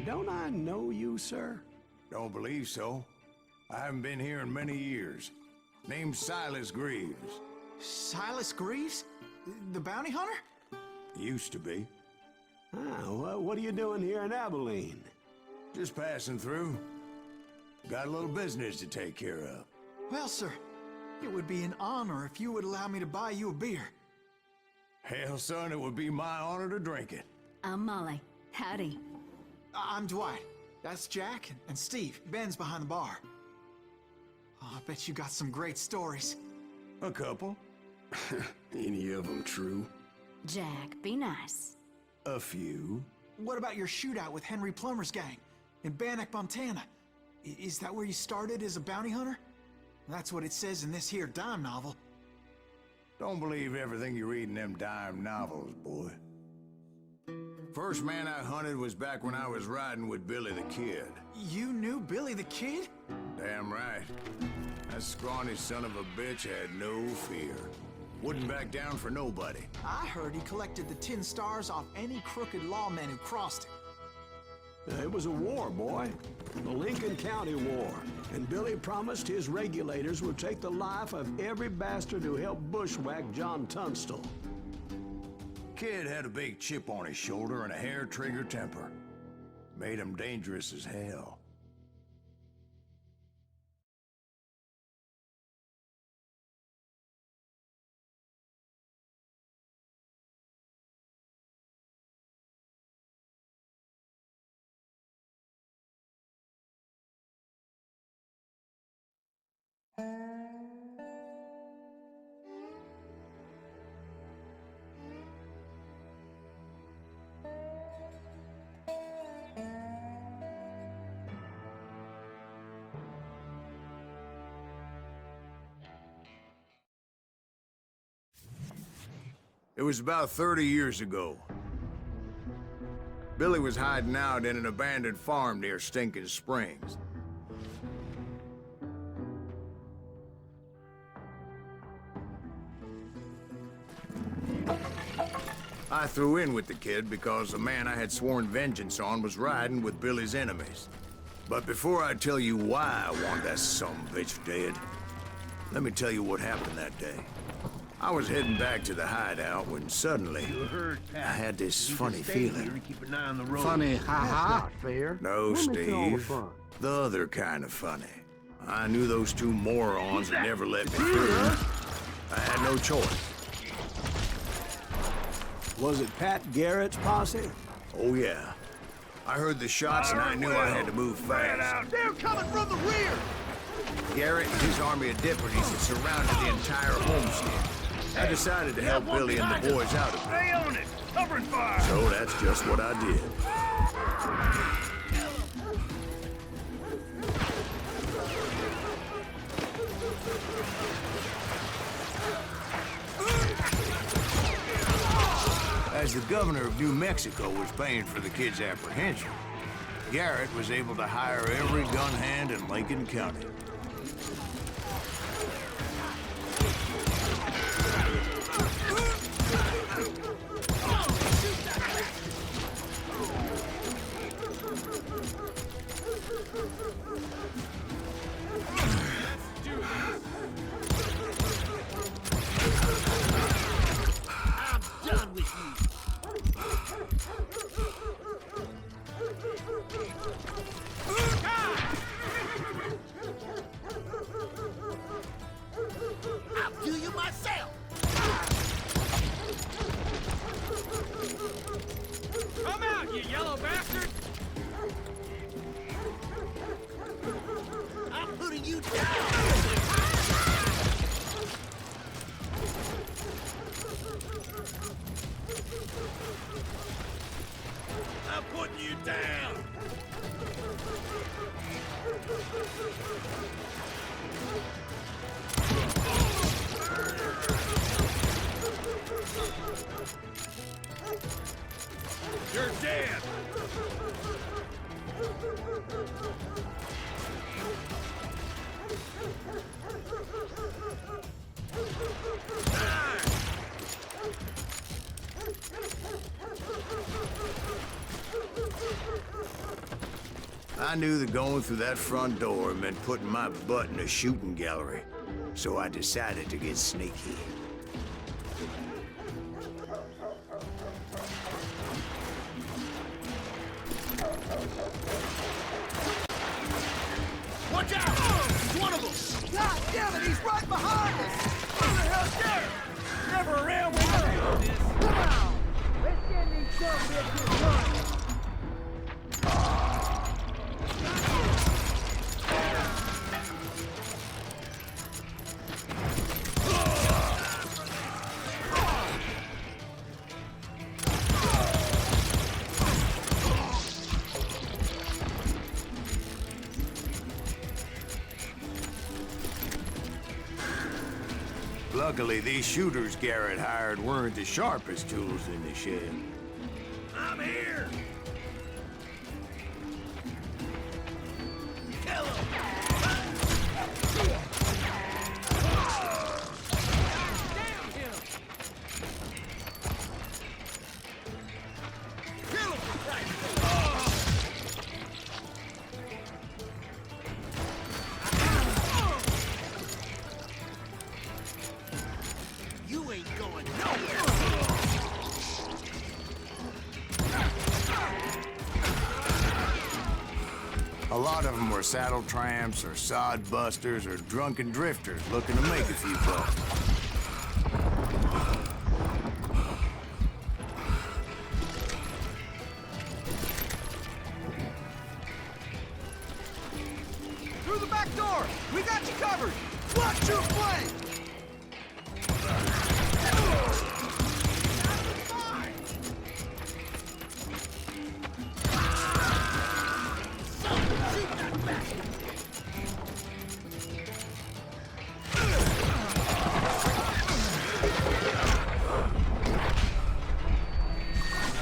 Don't I know you, sir? Don't believe so. I haven't been here in many years. Name's Silas Greaves. Silas Greaves? The bounty hunter? Used to be. Ah, well, what are you doing here in Abilene? Just passing through. Got a little business to take care of. Well, sir, it would be an honor if you would allow me to buy you a beer. Hell, son, it would be my honor to drink it. I'm Molly. Howdy. I'm Dwight. That's Jack and Steve. Ben's behind the bar. Oh, I bet you got some great stories. A couple. Any of them true? Jack, be nice. A few. What about your shootout with Henry Plummer's gang in Bannock, Montana? Is that where you started as a bounty hunter? That's what it says in this here dime novel. Don't believe everything you read in them dime novels, boy. First man I hunted was back when I was riding with Billy the Kid. You knew Billy the Kid? Damn right. That scrawny son of a bitch had no fear. Wouldn't back down for nobody. I heard he collected the 10 stars off any crooked lawmen who crossed it. It was a war, boy. The Lincoln County War. And Billy promised his regulators would take the life of every bastard who helped bushwhack John Tunstall. Kid had a big chip on his shoulder and a hair-trigger temper. Made him dangerous as hell. It was about 30 years ago. Billy was hiding out in an abandoned farm near Stinking Springs. I threw in with the kid because the man I had sworn vengeance on was riding with Billy's enemies. But before I tell you why I want that sumbitch dead, let me tell you what happened that day. I was heading back to the hideout when suddenly I had this funny feeling. Funny, ha-ha? Not fair. No, Steve. The other kind of funny. I knew those two morons would never let me through. I had no choice. Was it Pat Garrett's posse? Oh, yeah. I heard the shots and I knew I had to move fast. They're coming from the rear! Garrett and his army of deputies had surrounded the entire homestead. I decided to help Billy and the boys out of it. Stay on it! Covering fire! So that's just what I did. As the governor of New Mexico was paying for the kid's apprehension, Garrett was able to hire every gun hand in Lincoln County. I'm putting you down! I knew that going through that front door meant putting my butt in a shooting gallery, so I decided to get sneaky. Watch out! It's one of them! God damn it, he's right behind us! Who the hell's there? Never around when I do this. Come on! Let's get these dumb bitches running! Luckily, these shooters Garrett hired weren't the sharpest tools in the shed. I'm here! Kill him! Down him! Kill him, for Christ's sake! You ain't going nowhere! A lot of them were saddle tramps or sod busters or drunken drifters looking to make a few bucks. Through the back door! We got you covered! Watch your flank!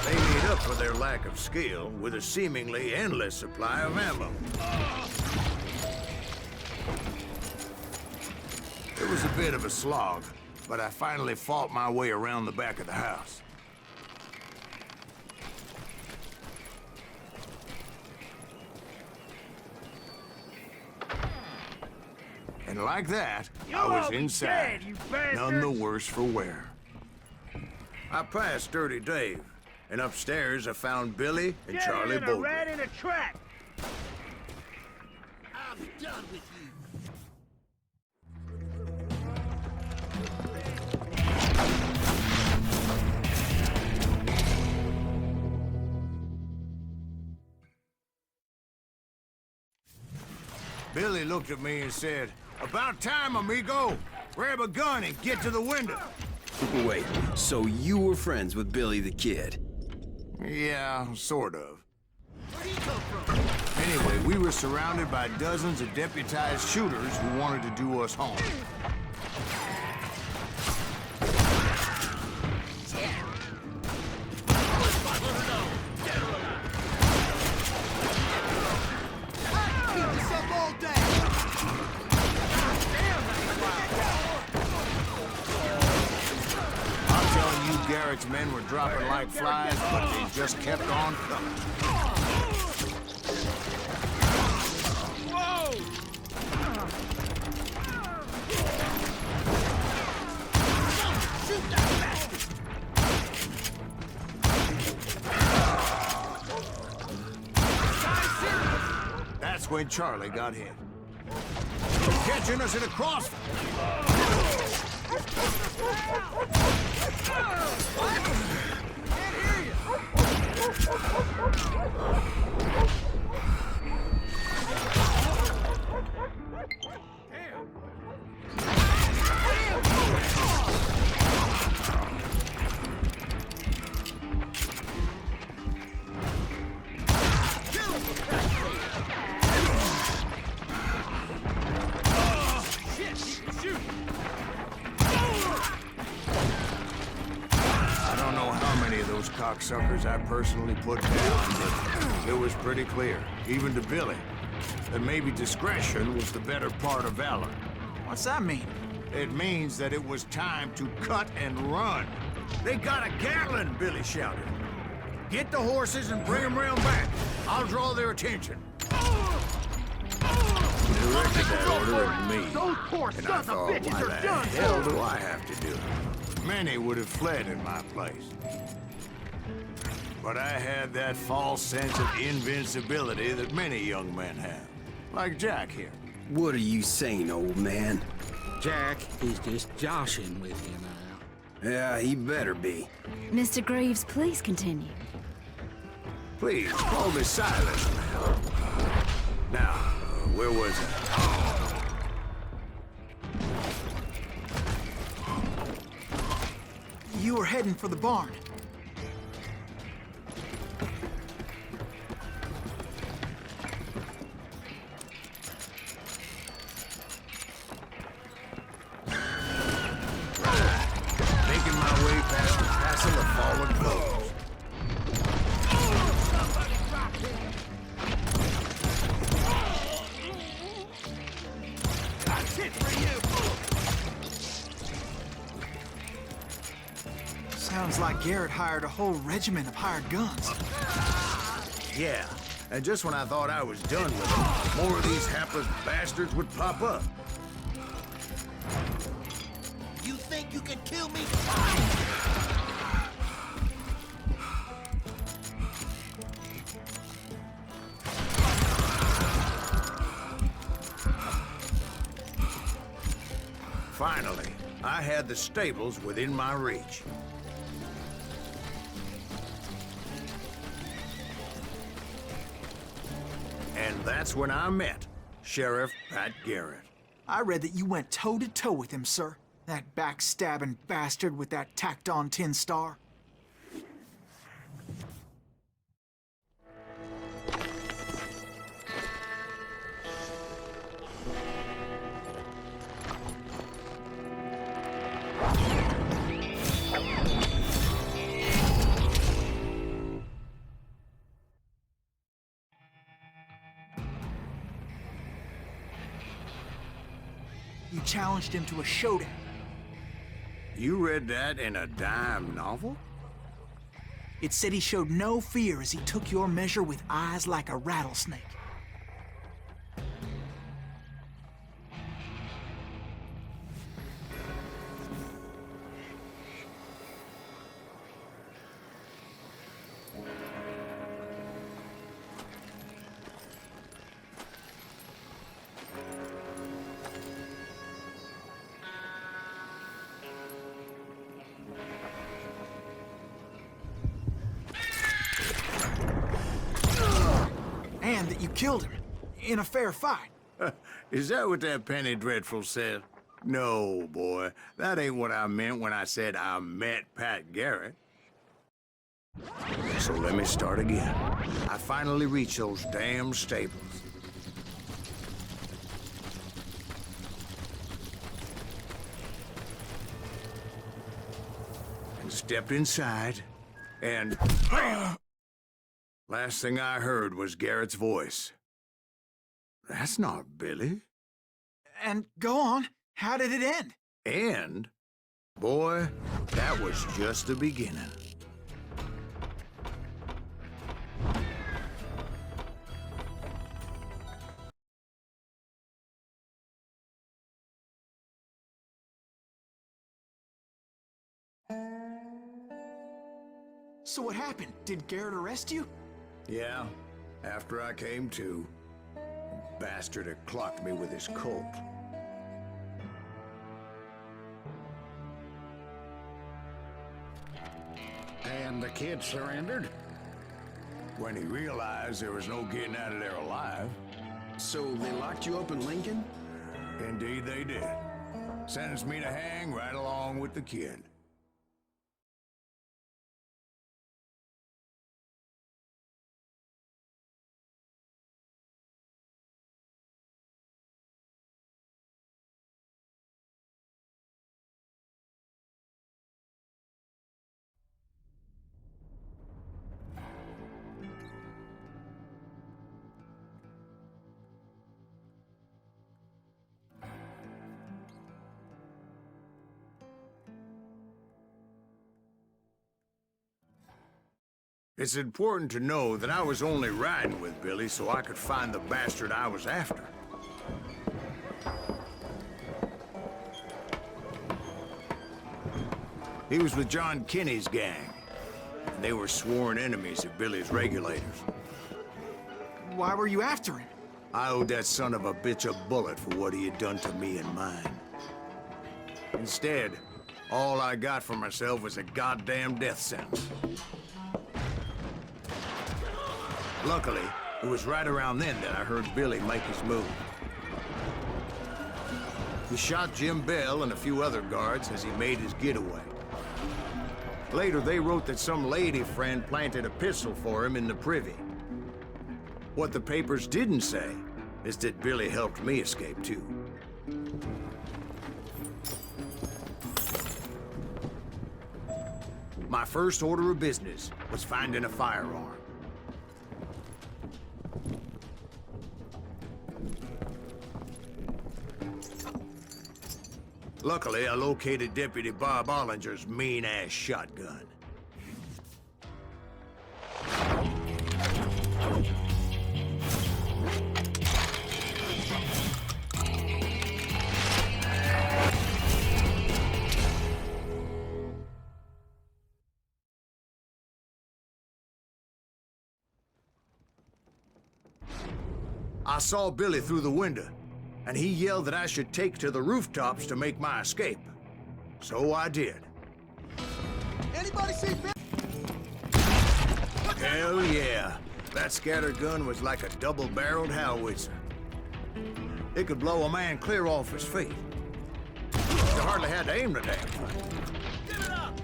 They made up for their lack of skill with a seemingly endless supply of ammo. It was a bit of a slog, but I finally fought my way around the back of the house. And like that, I was all be inside, dead, you bastards! none the worse for wear. I passed Sturdy Dave, and upstairs I found Billy and Charlie in a Bolton. rat in a trap! I'm done with you! Billy looked at me and said, "About time, amigo. Grab a gun and get to the window." Wait, so you were friends with Billy the Kid? Yeah, sort of. Where'd he come from? Anyway, we were surrounded by dozens of deputized shooters who wanted to do us harm. Keep this up all day! I'm telling you, Garrett's men were dropping like flies, but they just kept on coming. Whoa! Shoot that bastard! That's when Charlie got hit. Catching us at a crossfire. Can't hear you! I don't know how many of those cocksuckers I personally put down, but it was pretty clear, even to Billy, that maybe discretion was the better part of valor. What's that mean? It means that it was time to cut and run. They got a Gatling, Billy shouted. Get the horses and bring them round back. I'll draw their attention. Directed that order at me. Those poor And I sons of thought, bitches why are the done hell for. do I have to do it? Many would have fled in my place. But I had that false sense of invincibility that many young men have. Like Jack here. What are you saying, old man? Jack, he's just joshing with you now. Yeah, he better be. Mr. Greaves, please continue. Please, call me Silas now. Now, where was I? You were heading for the barn. Making my way past the castle of fallen foes. That's it for you! Sounds like Garrett hired a whole regiment of hired guns. Yeah, and just when I thought I was done with them, more of these hapless bastards would pop up. You think you can kill me? Finally, I had the stables within my reach. And that's when I met Sheriff Pat Garrett. I read that you went toe-to-toe with him, sir. That backstabbing bastard with that tacked-on tin star. You challenged him to a showdown. You read that in a dime novel? It said he showed no fear as he took your measure with eyes like a rattlesnake. And that you killed him in a fair fight. Is that what that penny dreadful said? No, boy. That ain't what I meant when I said I met Pat Garrett. So let me start again. I finally reached those damn stables. And stepped inside, and... Last thing I heard was Garrett's voice. That's not Billy. And go on, how did it end? And, boy, that was just the beginning. So what happened? Did Garrett arrest you? Yeah, after I came to, the bastard had clocked me with his Colt. And the kid surrendered? When he realized there was no getting out of there alive, So they locked you up in Lincoln? indeed they did. Sentenced me to hang right along with the kid. It's important to know that I was only riding with Billy so I could find the bastard I was after. He was with John Kinney's gang. And they were sworn enemies of Billy's regulators. Why were you after him? I owed that son of a bitch a bullet for what he had done to me and mine. Instead, all I got for myself was a goddamn death sentence. Luckily, it was right around then that I heard Billy make his move. He shot Jim Bell and a few other guards as he made his getaway. Later, they wrote that some lady friend planted a pistol for him in the privy. What the papers didn't say is that Billy helped me escape, too. My first order of business was finding a firearm. Luckily, I located Deputy Bob Ollinger's mean-ass shotgun. I saw Billy through the window, and he yelled that I should take to the rooftops to make my escape. So I did. Anybody see Bill? Hell yeah. That scattergun was like a double-barreled howitzer. It could blow a man clear off his feet. You hardly had to aim the damn thing. Give it up!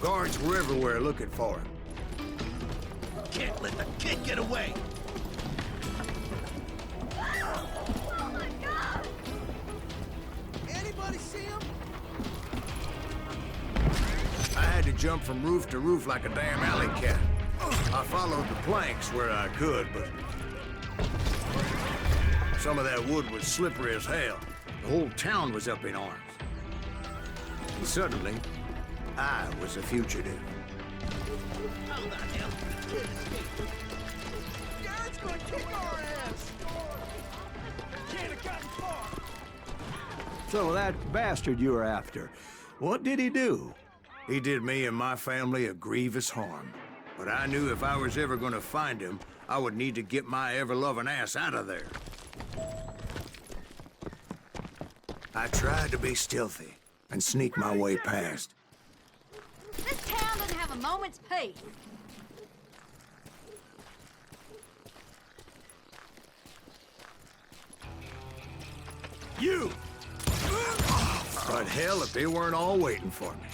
Guards were everywhere looking for him. Can't let the kid get away. Anybody see him? I had to jump from roof to roof like a damn alley cat. I followed the planks where I could, but some of that wood was slippery as hell. The whole town was up in arms. And suddenly, I was a fugitive. How the hell did the kid escape? Garrett's gonna kick our ass! Can't have gotten far. So that bastard you were after, what did he do? He did me and my family a grievous harm. But I knew if I was ever gonna find him, I would need to get my ever-loving ass out of there. I tried to be stealthy and sneak my way past. This town doesn't have a moment's peace. You! But hell, if they weren't all waiting for me.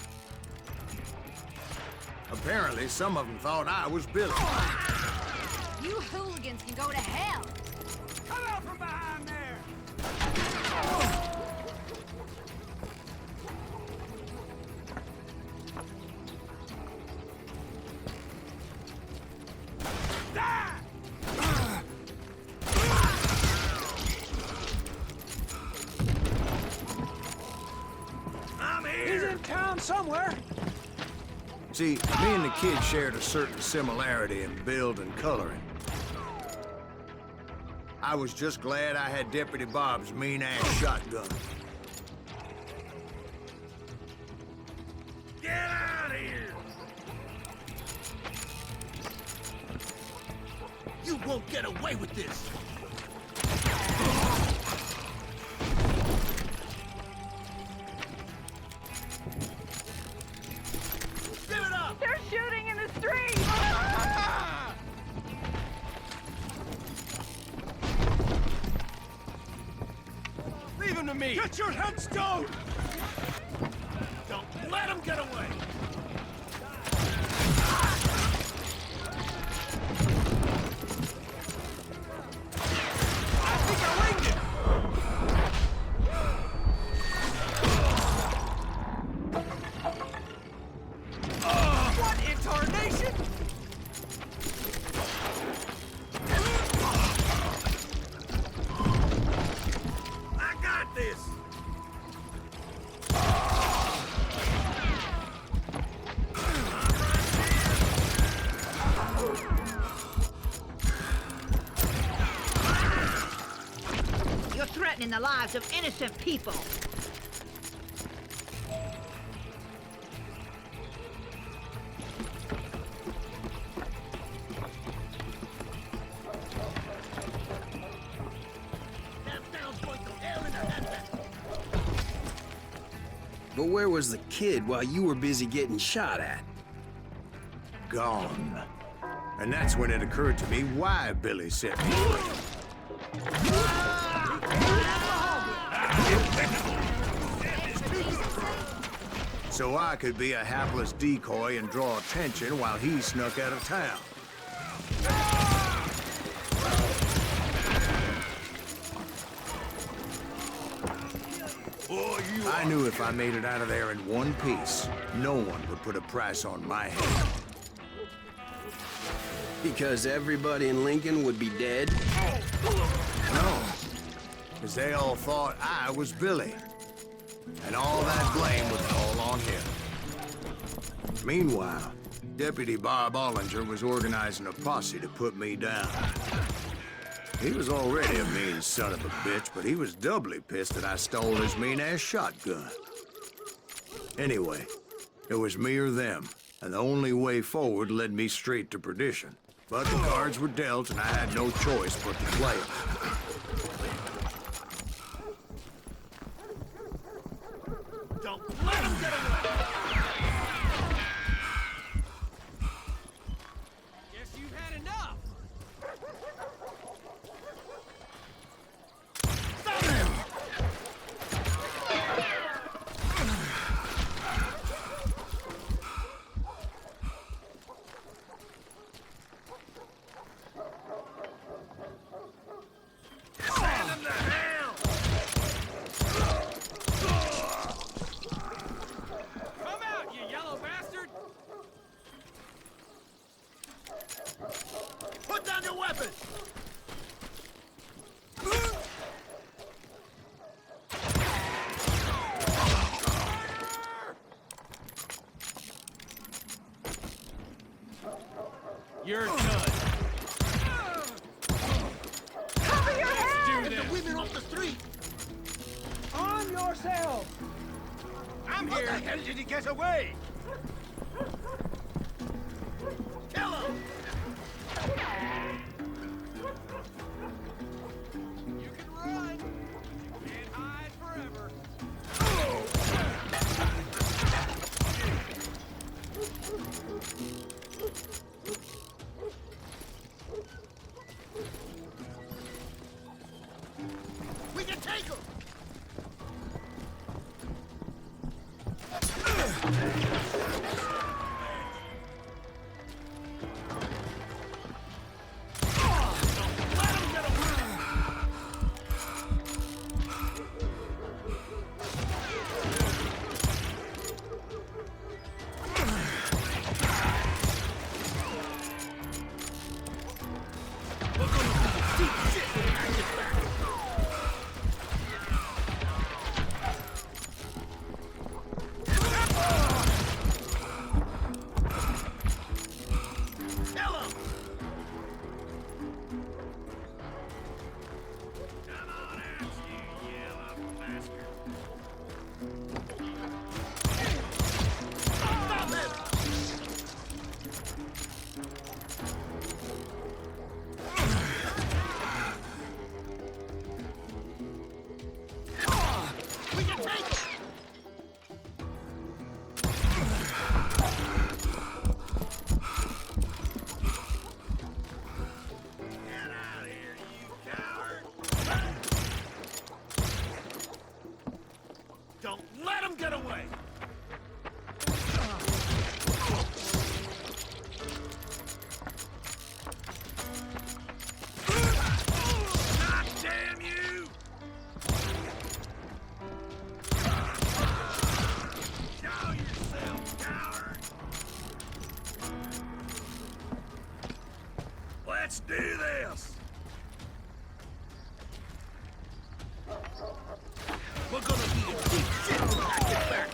Apparently, some of them thought I was Billy. You hooligans can go to hell. Come out from behind there! I'm here! He's in town somewhere. See, me and the kid shared a certain similarity in build and coloring. I was just glad I had Deputy Bob's mean-ass shotgun. Get out of here! You won't get away with this! Give it up! They're shooting in the street. Leave him to me! Get your head stoned! Don't let him get away! I think I winged it! What in tarnation? I got this! taking the lives of innocent people. But where was the kid while you were busy getting shot at? Gone. And that's when it occurred to me why Billy set me free. So I could be a hapless decoy and draw attention while he snuck out of town. I knew if I made it out of there in one piece, no one would put a price on my head. Because everybody in Lincoln would be dead? No, because they all thought I was Billy. And all that blame would fall on him. Meanwhile, Deputy Bob Ollinger was organizing a posse to put me down. He was already a mean son of a bitch, but he was doubly pissed that I stole his mean-ass shotgun. Anyway, it was me or them, and the only way forward led me straight to perdition. But the cards were dealt, and I had no choice but to play them. Don't let him get away! Guess you've had enough! Stop him! Send him to hell! Come out, you yellow bastard! Put down your weapon! You're done. Cover your head! Do this. Women off the street! Arm yourself! I'm here. How the hell did he get away? Kill him! You can run, but you can't hide forever. We can take him! Don't let him get away! God damn you! Show yourself, coward! Let's do this! We're gonna be in deep shit when I get back!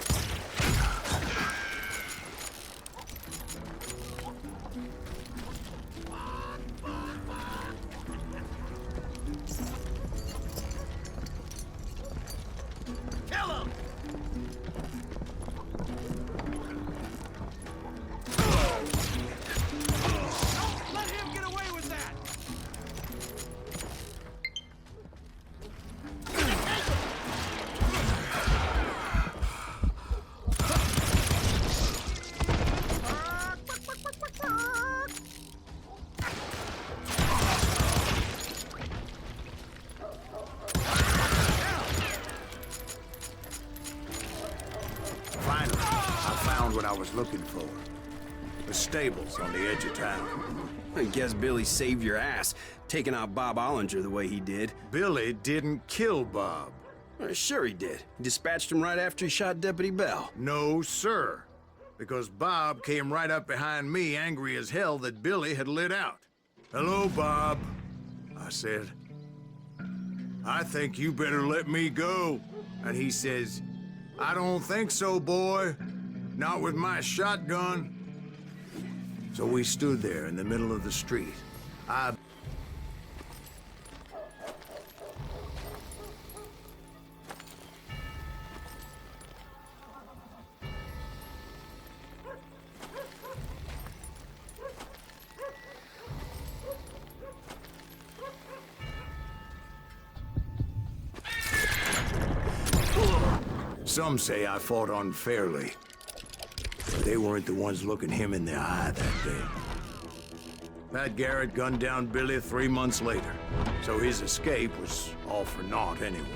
stables on the edge of town. I guess Billy saved your ass, taking out Bob Ollinger the way he did. Billy didn't kill Bob. Sure he did. He dispatched him right after he shot Deputy Bell. No, sir. Because Bob came right up behind me, angry as hell that Billy had lit out. "Hello, Bob," I said. "I think you better let me go." And he says, "I don't think so, boy. Not with my shotgun." So we stood there in the middle of the street. Some say I fought unfairly. But they weren't the ones looking him in the eye that day. Pat Garrett gunned down Billy 3 months later, so his escape was all for naught anyway.